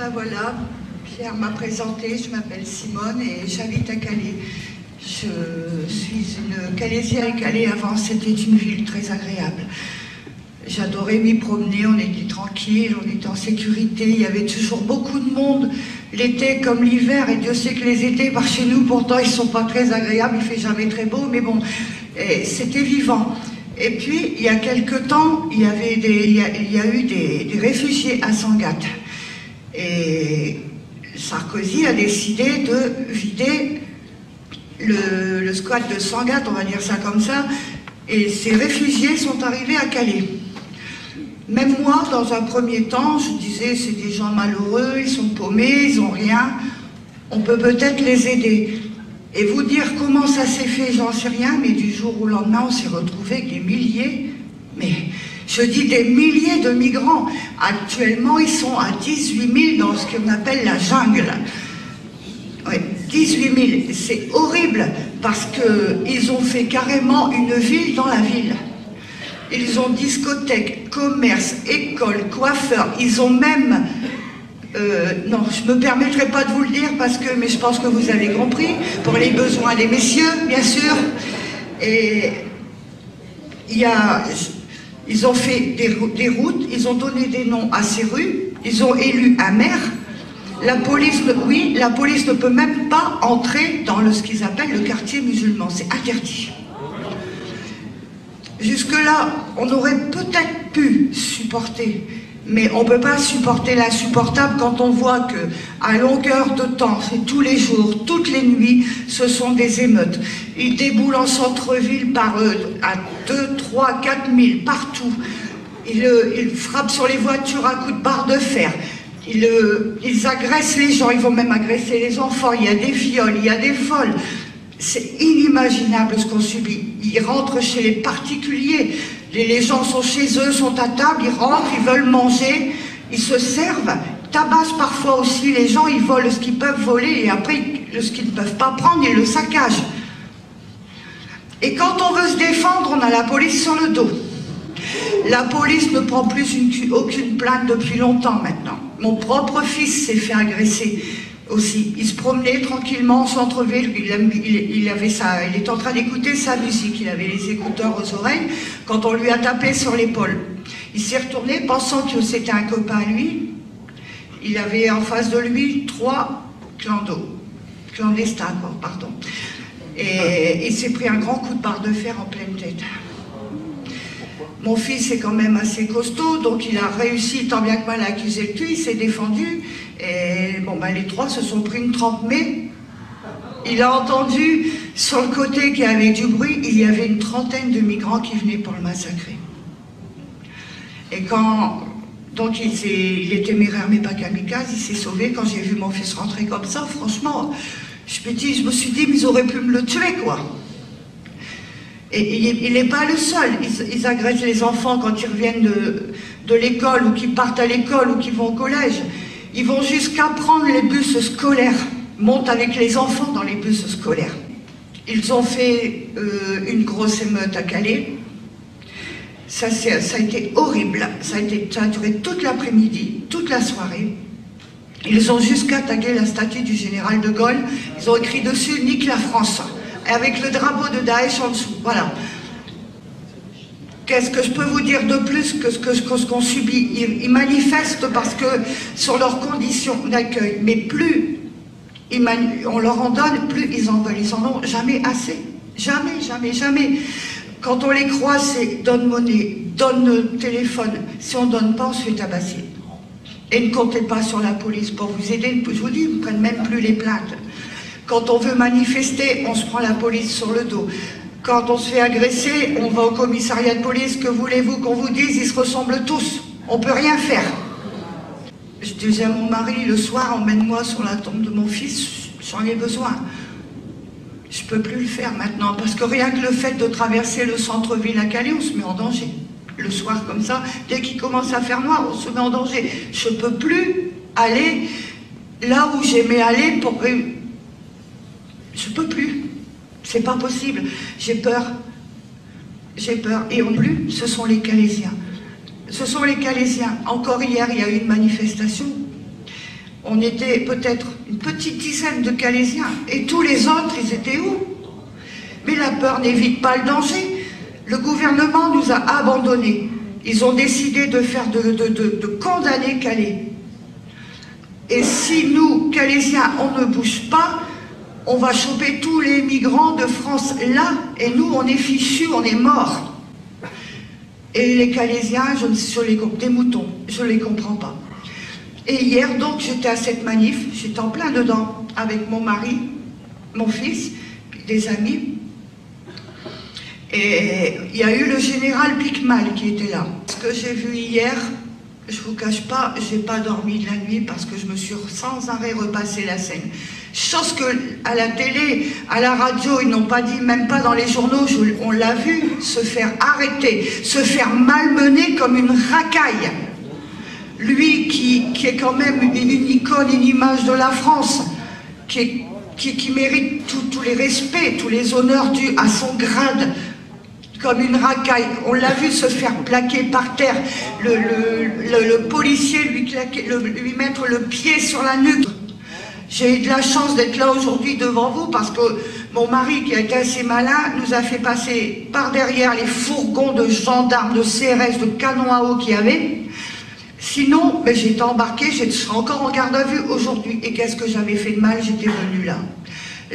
Ben voilà, Pierre m'a présenté, je m'appelle Simone et j'habite à Calais. Je suis une Calaisienne. Calais avant c'était une ville très agréable. J'adorais m'y promener, on était tranquille, on était en sécurité, il y avait toujours beaucoup de monde, l'été comme l'hiver, et Dieu sait que les étés par chez nous pourtant ils ne sont pas très agréables, il ne fait jamais très beau, mais bon, c'était vivant. Et puis il y a quelque temps, il y a eu des réfugiés à Sangatte. Et Sarkozy a décidé de vider le squat de Sangatte, on va dire ça comme ça, et ces réfugiés sont arrivés à Calais. Même moi, dans un premier temps, je disais, c'est des gens malheureux, ils sont paumés, ils n'ont rien, on peut peut-être les aider. Et vous dire comment ça s'est fait, j'en sais rien, mais du jour au lendemain, on s'est retrouvé avec des milliers, mais je dis des milliers de migrants. Actuellement, ils sont à 18 000 dans ce qu'on appelle la jungle. Oui, 18 000, c'est horrible, parce qu'ils ont fait carrément une ville dans la ville. Ils ont discothèque, commerce, école, coiffeur, ils ont même... non, je ne me permettrai pas de vous le dire, mais je pense que vous avez compris, pour les besoins des messieurs, bien sûr. Et ils ont fait des routes, ils ont donné des noms à ces rues, ils ont élu un maire. La police, oui, la police ne peut même pas entrer dans ce qu'ils appellent le quartier musulman, c'est interdit. Jusque-là, on aurait peut-être pu supporter, mais on ne peut pas supporter l'insupportable quand on voit qu'à longueur de temps, c'est tous les jours, toutes les nuits, ce sont des émeutes. Ils déboulent en centre-ville à 2, 3, 4 000, partout. Ils frappent sur les voitures à coups de barre de fer. Ils agressent les gens, ils vont même agresser les enfants. Il y a des viols, il y a des vols. C'est inimaginable ce qu'on subit. Ils rentrent chez les particuliers. Les gens sont chez eux, sont à table, ils rentrent, ils veulent manger, ils se servent, tabassent parfois aussi les gens, ils volent ce qu'ils peuvent voler et après, ce qu'ils ne peuvent pas prendre, ils le saccagent. Et quand on veut se défendre, on a la police sur le dos. La police ne prend plus aucune plainte depuis longtemps maintenant. Mon propre fils s'est fait agresser aussi. Il se promenait tranquillement au centre-ville, il était en train d'écouter sa musique, il avait les écouteurs aux oreilles, quand on lui a tapé sur l'épaule. Il s'est retourné pensant que c'était un copain à lui. Il avait en face de lui 3 clandestins, pardon. Et il s'est pris un grand coup de barre de fer en pleine tête. Mon fils est quand même assez costaud, donc il a réussi tant bien que mal à accuser le tueur, il s'est défendu, et bon, les 3 se sont pris une trempe, mais il a entendu sur le côté qu'il y avait du bruit, il y avait une trentaine de migrants qui venaient pour le massacrer. Et donc il est téméraire mais pas kamikaze, il s'est sauvé. Quand j'ai vu mon fils rentrer comme ça, franchement, je me suis dit, mais ils auraient pu me le tuer, quoi. Et il n'est pas le seul. Ils agressent les enfants quand ils reviennent de l'école ou qu'ils partent à l'école ou qu'ils vont au collège. Ils vont jusqu'à prendre les bus scolaires, montent avec les enfants dans les bus scolaires. Ils ont fait une grosse émeute à Calais. Ça a été horrible. Ça a duré toute l'après-midi, toute la soirée. Ils ont jusqu'à taguer la statue du général de Gaulle. Ils ont écrit dessus « Nique la France ». Avec le drapeau de Daesh en dessous, voilà. Qu'est-ce que je peux vous dire de plus que ce qu'on subit? Ils manifestent parce que sur leurs conditions d'accueil, mais plus on leur en donne, plus ils en veulent. Ils en ont jamais assez. Jamais, jamais, jamais. Quand on les croise, c'est donne monnaie, donne téléphone. Si on ne donne pas, on se fait tabasser. Et ne comptez pas sur la police pour vous aider. Je vous dis, ils ne prennent même plus les plaintes. Quand on veut manifester, on se prend la police sur le dos. Quand on se fait agresser, on va au commissariat de police. Que voulez-vous qu'on vous dise? Ils se ressemblent tous. On ne peut rien faire. Je disais à mon mari, le soir, emmène-moi sur la tombe de mon fils, j'en ai besoin. Je ne peux plus le faire maintenant, parce que rien que le fait de traverser le centre-ville à Calais, on se met en danger. Le soir, comme ça, dès qu'il commence à faire noir, on se met en danger. Je ne peux plus aller là où j'aimais aller pour... Je ne peux plus. C'est pas possible. J'ai peur. J'ai peur. Et en plus, ce sont les Calaisiens. Ce sont les Calaisiens. Encore hier, il y a eu une manifestation On était peut-être une petite dizaine de Calaisiens, et tous les autres, ils étaient où? Mais la peur n'évite pas le danger. Le gouvernement nous a abandonnés. Ils ont décidé de condamner Calais. Et si nous, Calaisiens, on ne bouge pas, on va choper tous les migrants de France là, et nous, on est fichus, on est morts. Et les Calaisiens, des moutons, je ne les comprends pas. Et hier, donc, j'étais à cette manif, j'étais en plein dedans, avec mon mari, mon fils, puis des amis. Et il y a eu le général Picmal qui était là. Ce que j'ai vu hier, je ne vous cache pas, je n'ai pas dormi de la nuit parce que je me suis sans arrêt repassé la scène. Chose que à la télé, à la radio, ils n'ont pas dit, même pas dans les journaux, on l'a vu se faire arrêter, se faire malmener comme une racaille. Lui qui est quand même une icône, une image de la France, qui mérite tous les respects, tous les honneurs dus à son grade, comme une racaille. On l'a vu se faire plaquer par terre, le policier lui mettre le pied sur la nuque. J'ai eu de la chance d'être là aujourd'hui devant vous parce que mon mari, qui a été assez malin, nous a fait passer par derrière les fourgons de gendarmes, de CRS, de canons à eau qu'il y avait. Sinon, ben, j'ai été embarquée, je serai encore en garde à vue aujourd'hui. Et qu'est-ce que j'avais fait de mal? J'étais venue là.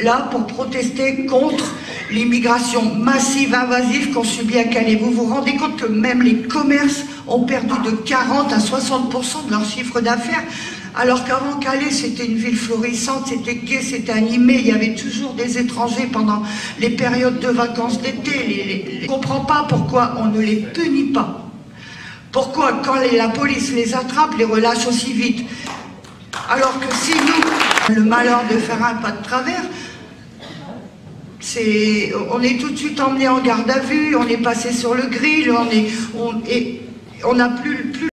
Là, pour protester contre l'immigration massive, invasive qu'on subit à Calais. Vous vous rendez compte que même les commerces ont perdu de 40 à 60% de leur chiffre d'affaires, alors qu'avant Calais, c'était une ville florissante, c'était gai, c'était animé, il y avait toujours des étrangers pendant les périodes de vacances d'été. Je ne comprends pas pourquoi on ne les punit pas. Pourquoi, quand la police les attrape, les relâche aussi vite? Alors que si nous, le malheur de faire un pas de travers, on est tout de suite emmené en garde à vue, on est passé sur le grill, on n'a plus